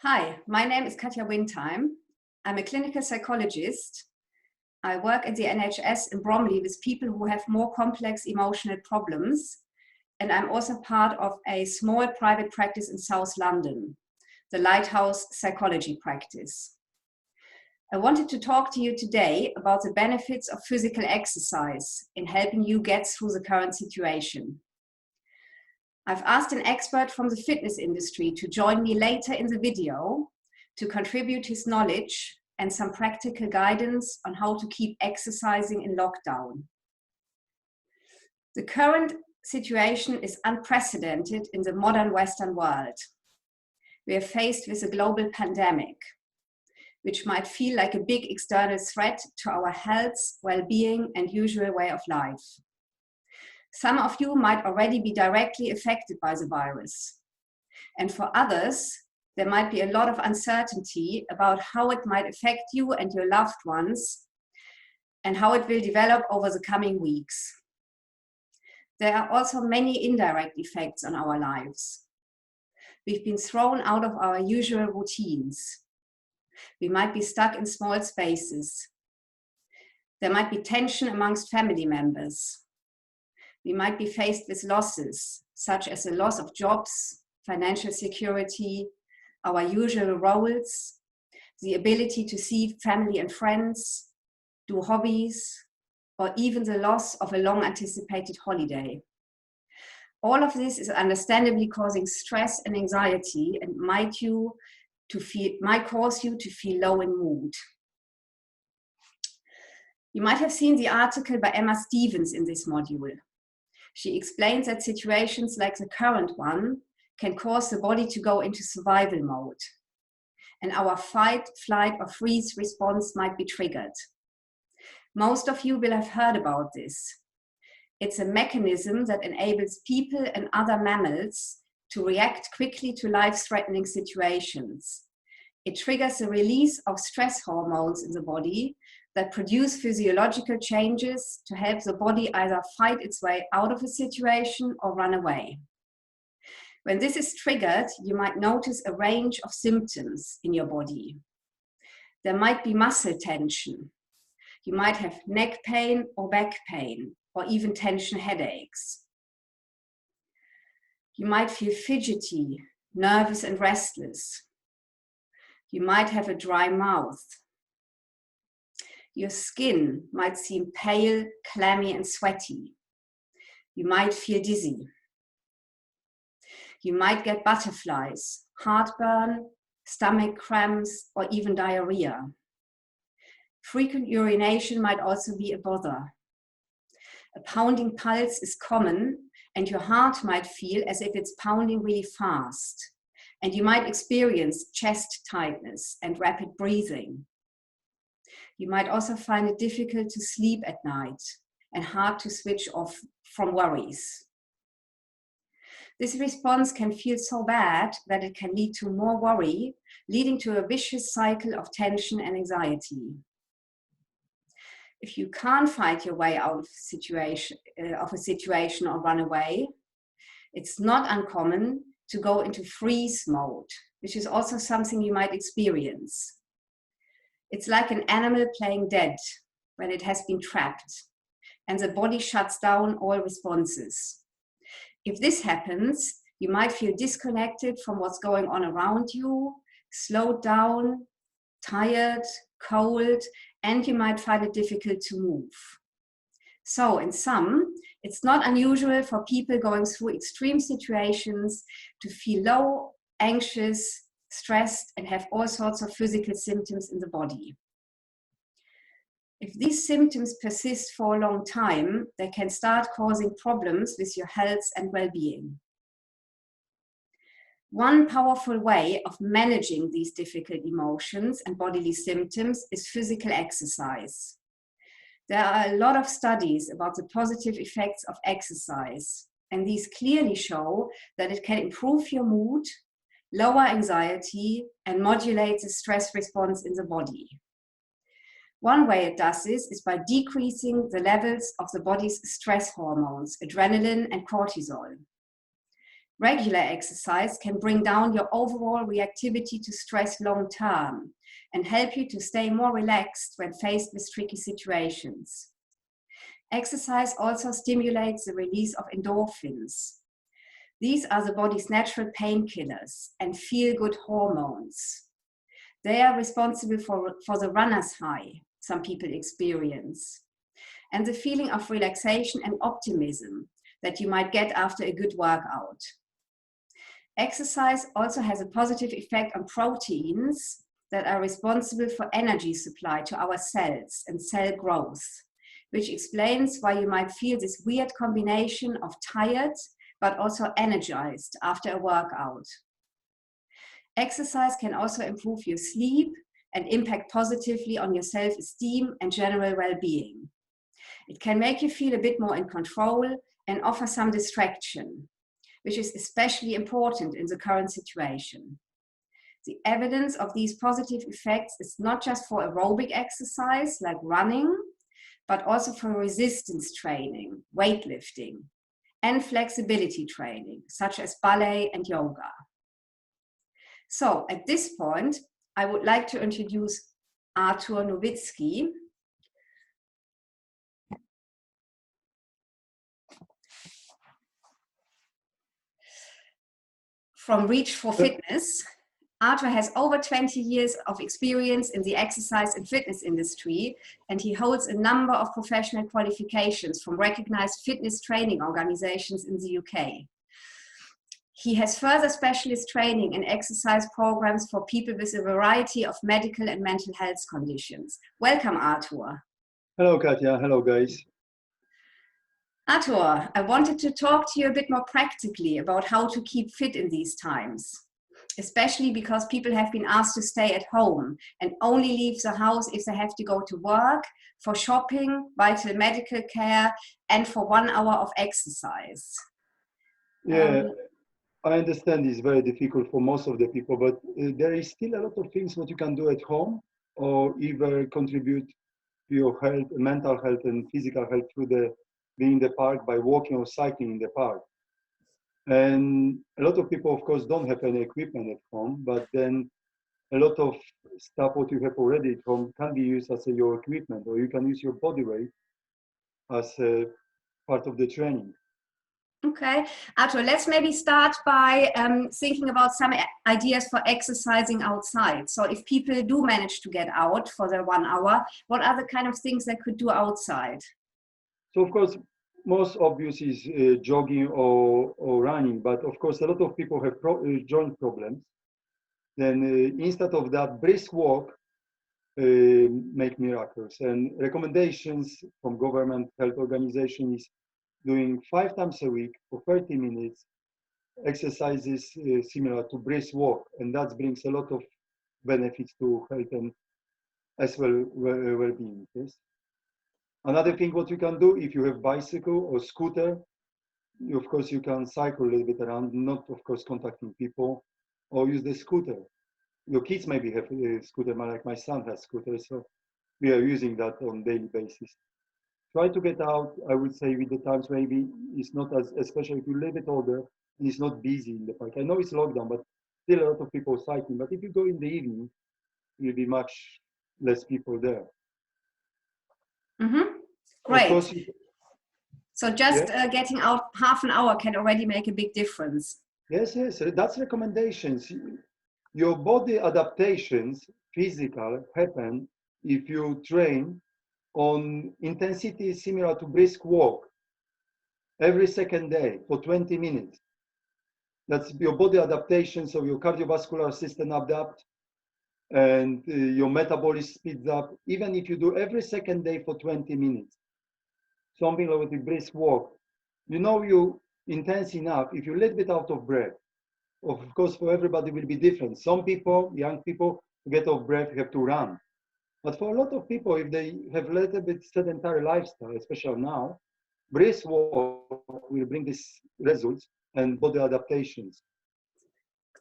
Hi, my name is Katja Windheim. I'm a clinical psychologist. I work at the NHS in Bromley with people who have more complex emotional problems. And I'm also part of a small private practice in South London, the Lighthouse Psychology Practice. I wanted to talk to you today about the benefits of physical exercise in helping you get through the current situation. I've asked an expert from the fitness industry to join me later in the video to contribute his knowledge and some practical guidance on how to keep exercising in lockdown. The current situation is unprecedented in the modern Western world. We are faced with a global pandemic, which might feel like a big external threat to our health, well-being, and usual way of life. Some of you might already be directly affected by the virus. And for others, there might be a lot of uncertainty about how it might affect you and your loved ones and how it will develop over the coming weeks. There are also many indirect effects on our lives. We've been thrown out of our usual routines. We might be stuck in small spaces. There might be tension amongst family members. We might be faced with losses, such as the loss of jobs, financial security, our usual roles, the ability to see family and friends, do hobbies, or even the loss of a long-anticipated holiday. All of this is understandably causing stress and anxiety and might cause you to feel low in mood. You might have seen the article by Emma Stevens in this module. She explains that situations like the current one can cause the body to go into survival mode, and our fight, flight, or freeze response might be triggered. Most of you will have heard about this. It's a mechanism that enables people and other mammals to react quickly to life-threatening situations. It triggers the release of stress hormones in the body that produce physiological changes to help the body either fight its way out of a situation or run away. When this is triggered, you might notice a range of symptoms in your body. There might be muscle tension. You might have neck pain or back pain, or even tension headaches. You might feel fidgety, nervous, and restless. You might have a dry mouth. Your skin might seem pale, clammy, and sweaty. You might feel dizzy. You might get butterflies, heartburn, stomach cramps, or even diarrhea. Frequent urination might also be a bother. A pounding pulse is common, and your heart might feel as if it's pounding really fast. And you might experience chest tightness and rapid breathing. You might also find it difficult to sleep at night and hard to switch off from worries. This response can feel so bad that it can lead to more worry, leading to a vicious cycle of tension and anxiety. If you can't fight your way out of a situation or run away, it's not uncommon to go into freeze mode, which is also something you might experience. It's like an animal playing dead when it has been trapped, and the body shuts down all responses. If this happens, you might feel disconnected from what's going on around you, slowed down, tired, cold, and you might find it difficult to move. So in sum, it's not unusual for people going through extreme situations to feel low, anxious, stressed, and have all sorts of physical symptoms in the body. If these symptoms persist for a long time, they can start causing problems with your health and well-being. One powerful way of managing these difficult emotions and bodily symptoms is physical exercise. There are a lot of studies about the positive effects of exercise, and these clearly show that it can improve your mood, lower anxiety, and modulate the stress response in the body. One way it does this is by decreasing the levels of the body's stress hormones, adrenaline and cortisol. Regular exercise can bring down your overall reactivity to stress long term and help you to stay more relaxed when faced with tricky situations. Exercise also stimulates the release of endorphins. These are the body's natural painkillers and feel-good hormones. They are responsible for the runner's high some people experience, and the feeling of relaxation and optimism that you might get after a good workout. Exercise also has a positive effect on proteins that are responsible for energy supply to our cells and cell growth, which explains why you might feel this weird combination of tired but also energized after a workout. Exercise can also improve your sleep and impact positively on your self-esteem and general well-being. It can make you feel a bit more in control and offer some distraction, which is especially important in the current situation. The evidence of these positive effects is not just for aerobic exercise like running, but also for resistance training, weightlifting, and flexibility training, such as ballet and yoga. So at this point, I would like to introduce Artur Nowitzki. From Reach for Fitness. Artur has over 20 years of experience in the exercise and fitness industry, and he holds a number of professional qualifications from recognized fitness training organizations in the UK. He has further specialist training in exercise programs for people with a variety of medical and mental health conditions. Welcome, Artur. Hello, Katja. Hello, guys. Artur, I wanted to talk to you a bit more practically about how to keep fit in these times, especially because people have been asked to stay at home and only leave the house if they have to go to work, for shopping, vital medical care, and for 1 hour of exercise. Yeah, I understand it's very difficult for most of the people, but there is still a lot of things what you can do at home or either contribute to your health, mental health and physical health through being in the park by walking or cycling in the park. And a lot of people, of course, don't have any equipment at home, but then a lot of stuff what you have already at home can be used as your equipment, or you can use your body weight as a part of the training. Okay, Artur, let's maybe start by thinking about some ideas for exercising outside. So if people do manage to get out for their 1 hour, what are the kind of things they could do outside? So of course, most obvious is jogging or running, but of course, a lot of people have joint problems. Then instead of that, brisk walk make miracles. And recommendations from government health organization is doing 5 times a week for 30 minutes exercises similar to brisk walk, and that brings a lot of benefits to health and as well well-being. Yes. Another thing what you can do, if you have bicycle or scooter, of course you can cycle a little bit around, not of course contacting people, or use the scooter. Your kids maybe have a scooter, like my son has scooter, so we are using that on daily basis. Try to get out, I would say, with the times maybe it's not as, especially if you're a little bit older and it's not busy in the park. I know it's lockdown, but still a lot of people cycling. But if you go in the evening, you'll be much less people there. Mm-hmm. Great. So just getting out half an hour can already make a big difference. Yes, that's recommendations. Your body adaptations, physical, happen if you train on intensity similar to brisk walk every second day for 20 minutes. That's your body adaptation, so your cardiovascular system adapt and your metabolism speeds up, even if you do every second day for 20 minutes. Something like a brisk walk. You know you intense enough if you're a little bit out of breath. Of course, for everybody will be different. Some people, young people, to get off breath have to run. But for a lot of people, if they have a little bit sedentary lifestyle, especially now, brisk walk will bring these results and body adaptations.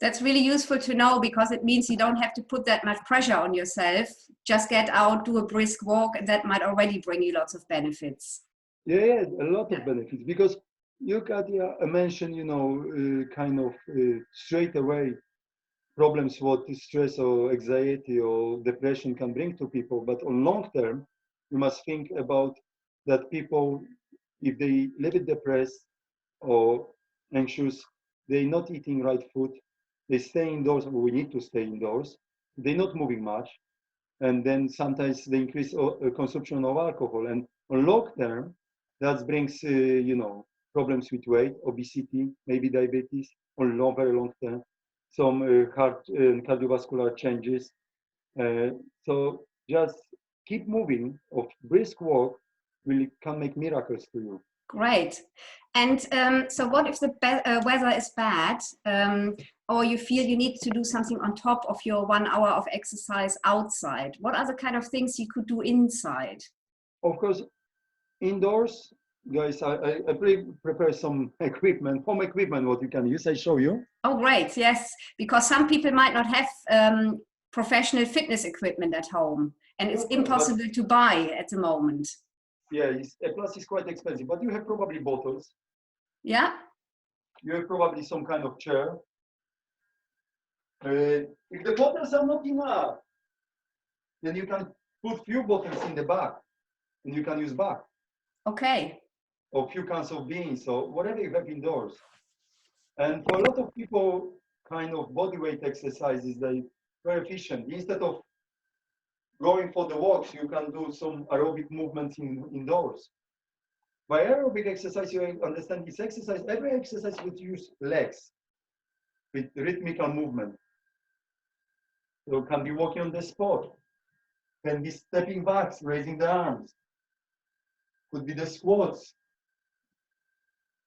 That's really useful to know, because it means you don't have to put that much pressure on yourself. Just get out, do a brisk walk, and that might already bring you lots of benefits. Yeah, a lot of benefits, because you Katya mentioned, kind of straight away problems what stress or anxiety or depression can bring to people. But on long term, you must think about that people, if they live it depressed or anxious, they're not eating right food, they stay indoors, we need to stay indoors, they're not moving much, and then sometimes they increase consumption of alcohol. And on long term, that brings, problems with weight, obesity, maybe diabetes, on long, very long term, some heart and cardiovascular changes. Uh, so just keep moving. Of brisk walk really can make miracles to you. Great. And so what if the weather is bad, or you feel you need to do something on top of your 1 hour of exercise outside? What are the kind of things you could do inside? Of course, indoors, guys, I prepare some equipment, home equipment, what you can use. I show you. Oh, great. Yes, because some people might not have professional fitness equipment at home, and it's impossible to buy at the moment. Yeah, plus it's quite expensive, but you have probably bottles. Yeah. You have probably some kind of chair. If the bottles are not enough, then you can put few bottles in the back, and you can use back. Okay. Or few cans of beans, or whatever you have indoors. And for a lot of people, kind of body weight exercises, they're very efficient. Instead of going for the walks, you can do some aerobic movements indoors. By aerobic exercise, you understand this exercise, every exercise would use legs with rhythmical movement. So can be walking on the spot, can be stepping backs, raising the arms, could be the squats,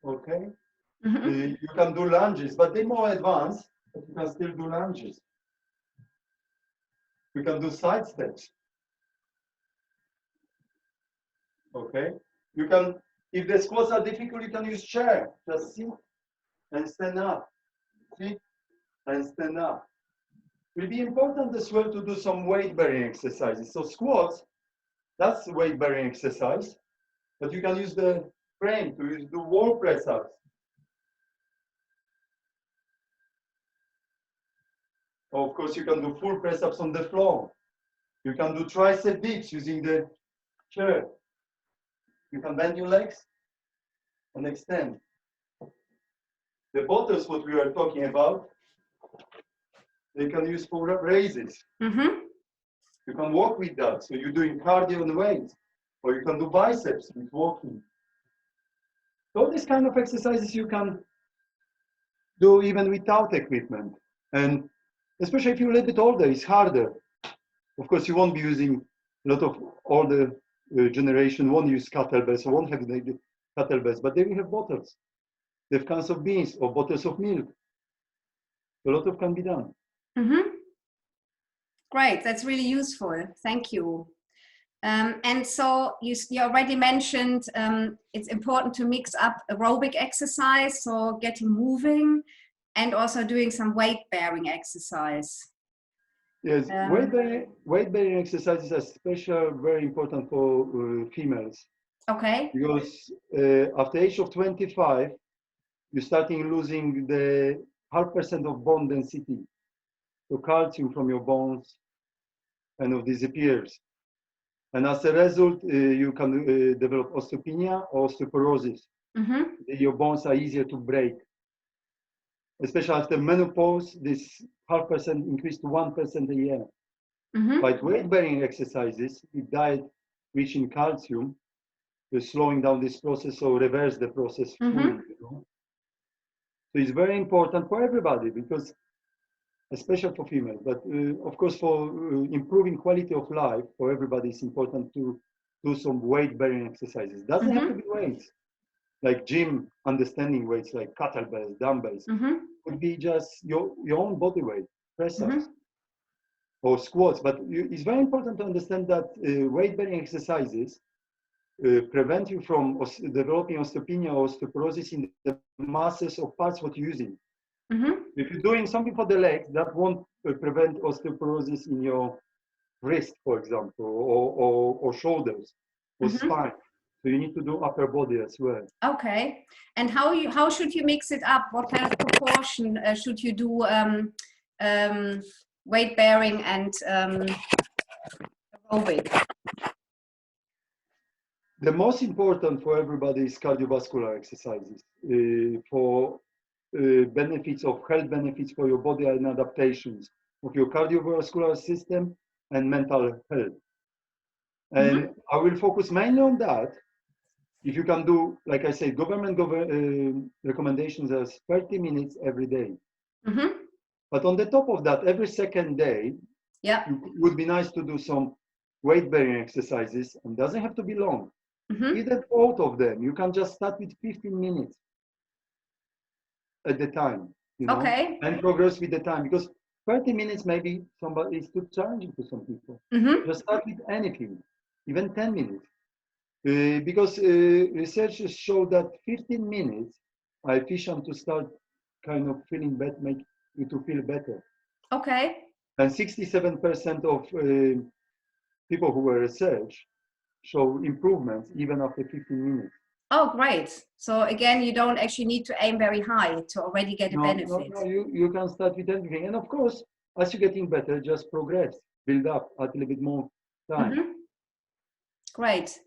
okay? You can do lunges, but they're more advanced, but you can still do lunges. You can do side steps. Okay? You can, if the squats are difficult, you can use chair. Just sit and stand up. Sit and stand up. It will be important as well to do some weight-bearing exercises. So squats, that's weight-bearing exercise, but you can use the frame to do wall press-ups. Of course, you can do full press-ups on the floor. You can do tricep dips using the chair. You can bend your legs and extend. The bottles, what we were talking about, they can use for raises. You can walk with that. So you're doing cardio on the weights, or you can do biceps with walking. So these kind of exercises you can do even without equipment. And especially if you're a little bit older, it's harder. Of course, you won't be using a lot of older generation won't use kettlebells or won't have the kettlebells, but they will have bottles. They have cans of beans or bottles of milk. A lot of can be done. Great, that's really useful. Thank you. And so you already mentioned it's important to mix up aerobic exercise, so getting moving, and also doing some weight-bearing exercise. Yes, weight-bearing exercises are special, very important for females. Okay. Because after the age of 25, you're starting losing the 0.5% of bone density. So calcium from your bones kind of disappears. And as a result, you can develop osteopenia or osteoporosis. Your bones are easier to break. Especially after menopause, this 0.5% increased to 1% a year. By weight-bearing exercises, with diet rich in calcium, you're slowing down this process or reverse the process fully. So it's very important for everybody, because especially for females, but of course for improving quality of life for everybody, it's important to do some weight-bearing exercises. Doesn't have to be weights, like gym, understanding weights like kettlebells, dumbbells. Could be just your own body weight, press-ups or squats. But it's very important to understand that weight-bearing exercises prevent you from developing osteopenia or osteoporosis in the masses of parts what you're using. If you're doing something for the legs, that won't prevent osteoporosis in your wrist, for example, or shoulders or spine. So you need to do upper body as well. Okay. And how should you mix it up? What kind of proportion should you do weight bearing and aerobic? The most important for everybody is cardiovascular exercises for benefits of health benefits for your body and adaptations of your cardiovascular system and mental health. And I will focus mainly on that. If you can do, like I say, government recommendations as 30 minutes every day. But on the top of that, every second day, yeah, it would be nice to do some weight-bearing exercises, and doesn't have to be long. Either both of them, you can just start with 15 minutes at the time, you know, okay, and progress with the time, because 30 minutes maybe somebody is too challenging to some people. Just start with anything, even 10 minutes. Because researchers show that 15 minutes are efficient to start kind of feeling better, make you to feel better. Okay. And 67% of people who were researched show improvements even after 15 minutes. Oh, great. So again, you don't actually need to aim very high to already get a benefit. No, you can start with everything. And of course, as you're getting better, just progress, build up a little bit more time. Great.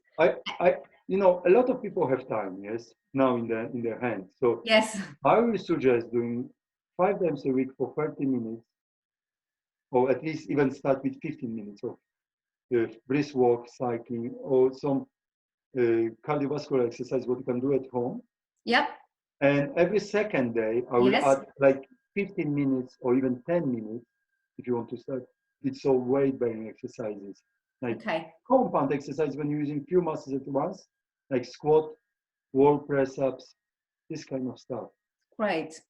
You know, a lot of people have time, yes, now in their hands. So yes, I will suggest doing 5 times a week for 30 minutes, or at least even start with 15 minutes of brisk walk, cycling, or some cardiovascular exercise, what you can do at home. Yep. And every second day, I will add like 15 minutes or even 10 minutes, if you want to start with some weight-bearing exercises. Like compound exercise when you're using few muscles at once, like squat, wall press-ups, this kind of stuff. Great.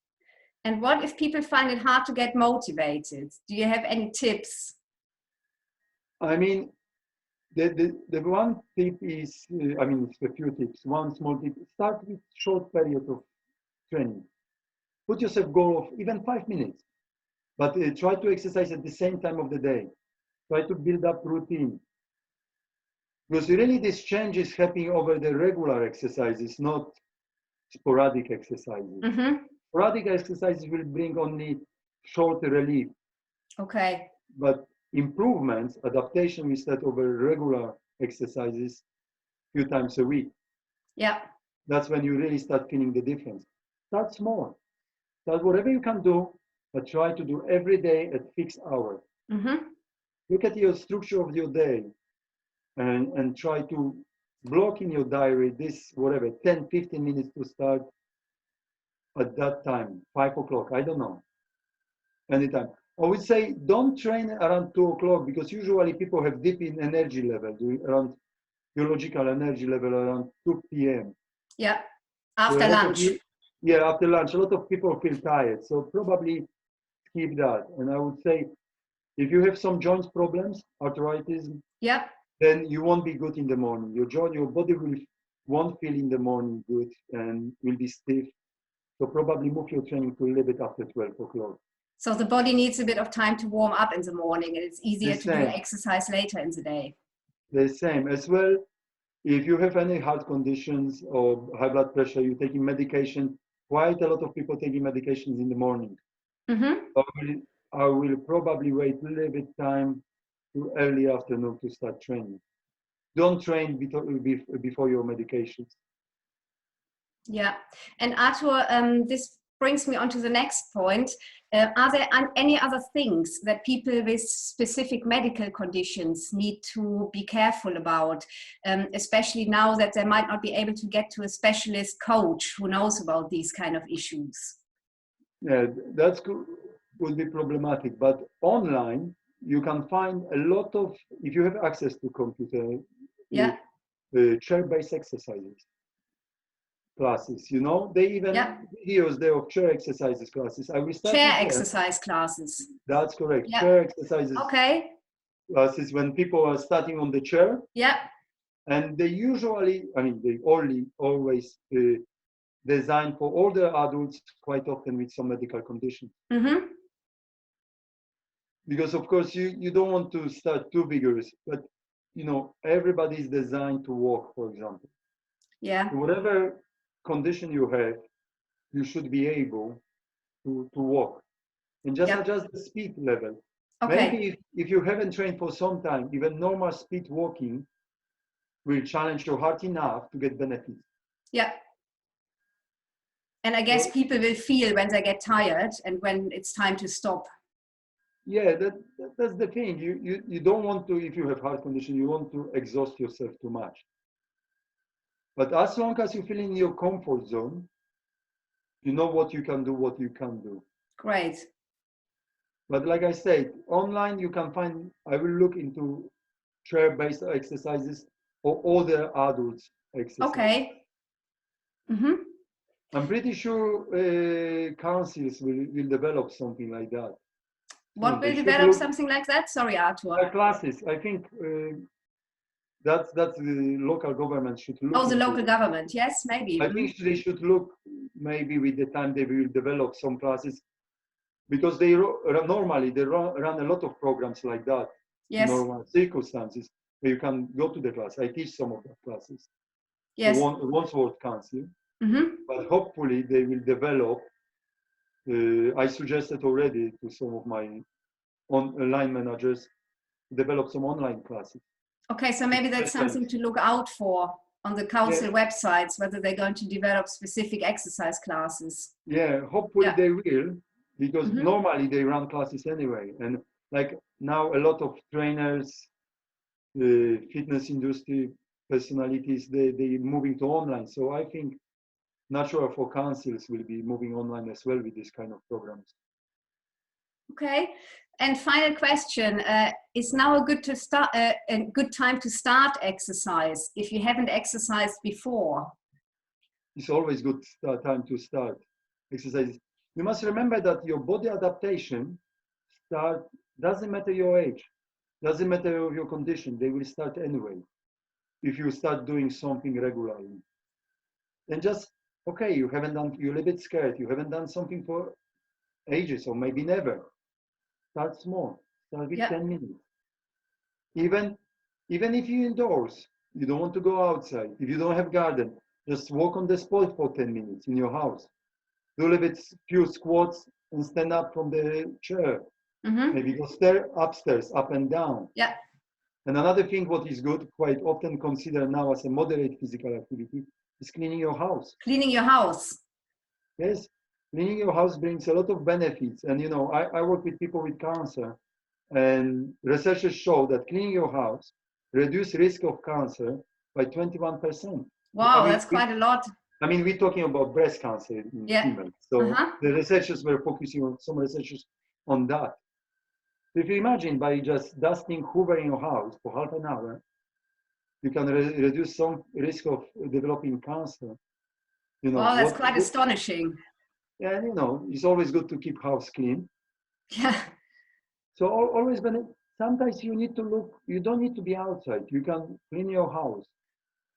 And what if people find it hard to get motivated? Do you have any tips? I mean, the one tip is, it's a few tips. One small tip, start with short period of training. Put yourself goal of even 5 minutes, but try to exercise at the same time of the day. Try to build up routine. Because really this change is happening over the regular exercises, not sporadic exercises. Sporadic exercises will bring only short relief. Okay. But improvements, adaptation, we start over regular exercises a few times a week. Yeah. That's when you really start feeling the difference. Start small. Start whatever you can do, but try to do every day at fixed hour. Look at your structure of your day and try to block in your diary this, whatever, 10, 15 minutes to start at that time, 5 o'clock, I don't know, anytime. I would say don't train around 2 o'clock because usually people have dip in energy level, around biological energy level around 2 p.m. Yeah, after lunch. Yeah, after lunch, a lot of people feel tired, so probably skip that. And I would say if you have some joint problems, arthritis, yeah, then you won't be good in the morning. Your body won't feel in the morning good and will be stiff. So probably move your training to a little bit after 12 o'clock. So the body needs a bit of time to warm up in the morning, and it's easier to do exercise later in the day. The same as well. If you have any heart conditions or high blood pressure, you're taking medication. Quite a lot of people taking medications in the morning. I will probably wait a little bit time to early afternoon to start training. Don't train before your medications. Yeah, and Arthur, this brings me on to the next point. Are there any other things that people with specific medical conditions need to be careful about, especially now that they might not be able to get to a specialist coach who knows about these kind of issues? Yeah, that's good. Would be problematic, but online you can find a lot of, if you have access to computer, chair-based exercises classes, you know, they even videos there of chair exercises classes. I will start chair exercise classes. That's correct. Chair exercises classes when people are starting on the chair. Yeah. And they usually, they always designed for older adults, quite often with some medical conditions. Because of course you don't want to start too vigorous, but you know, everybody is designed to walk, for example. Yeah. Whatever condition you have, you should be able to walk and just adjust the speed level. Okay. Maybe if you haven't trained for some time, even normal speed walking will challenge your heart enough to get benefits. Yeah. And I guess people will feel when they get tired and when it's time to stop. Yeah, that's the thing. You don't want to, if you have heart condition, you want to exhaust yourself too much. But as long as you feel in your comfort zone, you know what you can do, what you can't do. Great. But like I said, online you can find, I will look into chair-based exercises or other adults exercises. Okay. Mm-hmm. I'm pretty sure councils will develop something like that. What will develop something like that? Sorry, Arthur. Classes. I think that's the local government should look. Oh, the local government. Yes, maybe. I think they should look, maybe with the time they will develop some classes, because they normally they run a lot of programs like that. Yes. In normal circumstances where you can go to the class. I teach some of the classes. Yes. Wandsworth Council. Mm-hmm. But hopefully they will develop. I suggested already to some of my line managers develop some online classes. Okay, so maybe that's something to look out for on the council websites, whether they're going to develop specific exercise classes. Yeah, hopefully they will, because normally they run classes anyway. And like now a lot of trainers, fitness industry personalities, they're moving to online. So I think natural for councils will be moving online as well with this kind of programs. Okay, and final question: is now a good time to start exercise if you haven't exercised before? It's always good time to start exercise. You must remember that your body adaptation doesn't matter your age, doesn't matter your condition. They will start anyway if you start doing something regularly. And just okay, you're a little bit scared. You haven't done something for ages or maybe never. Start small. Start with 10 minutes. Even if you're indoors, you don't want to go outside. If you don't have garden, just walk on the spot for 10 minutes in your house. Do a little bit, few squats and stand up from the chair. Maybe go upstairs, up and down. Yeah. And another thing, what is good, quite often considered now as a moderate physical activity, is cleaning your house. Cleaning your house. Yes, cleaning your house brings a lot of benefits. And you know, I work with people with cancer, and researchers show that cleaning your house reduces risk of cancer by 21%. Wow, that's quite a lot. I mean, we're talking about breast cancer in females. So the researchers were focusing on some researchers on that. If you imagine by just dusting, hoovering your house for half an hour, you can reduce some risk of developing cancer. You know, wow, that's quite astonishing. Yeah, you know, it's always good to keep house clean. Yeah. So always, sometimes you need to look. You don't need to be outside. You can clean your house,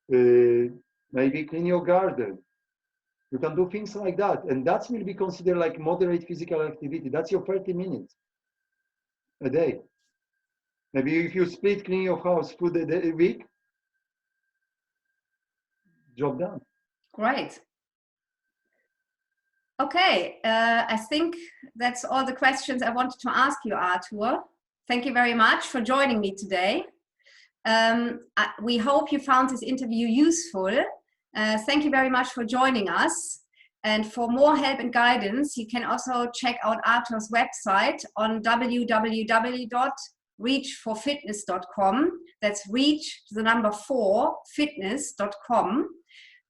maybe clean your garden. You can do things like that, and that will be considered like moderate physical activity. That's your 30 minutes a day. Maybe if you split clean your house through the week, job done. Great. Okay, I think that's all the questions I wanted to ask you, Arthur. Thank you very much for joining me today. We hope you found this interview useful. Thank you very much for joining us. And for more help and guidance, you can also check out Arthur's website on www.reach4fitness.com. That's reach, the number 4, fitness.com.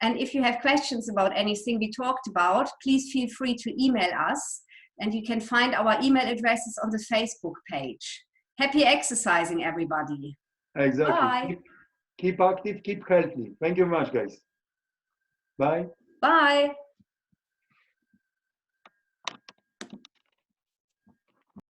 And if you have questions about anything we talked about, please feel free to email us. And you can find our email addresses on the Facebook page. Happy exercising, everybody. Exactly. Bye. Keep active, keep healthy. Thank you very much, guys. Bye. Bye.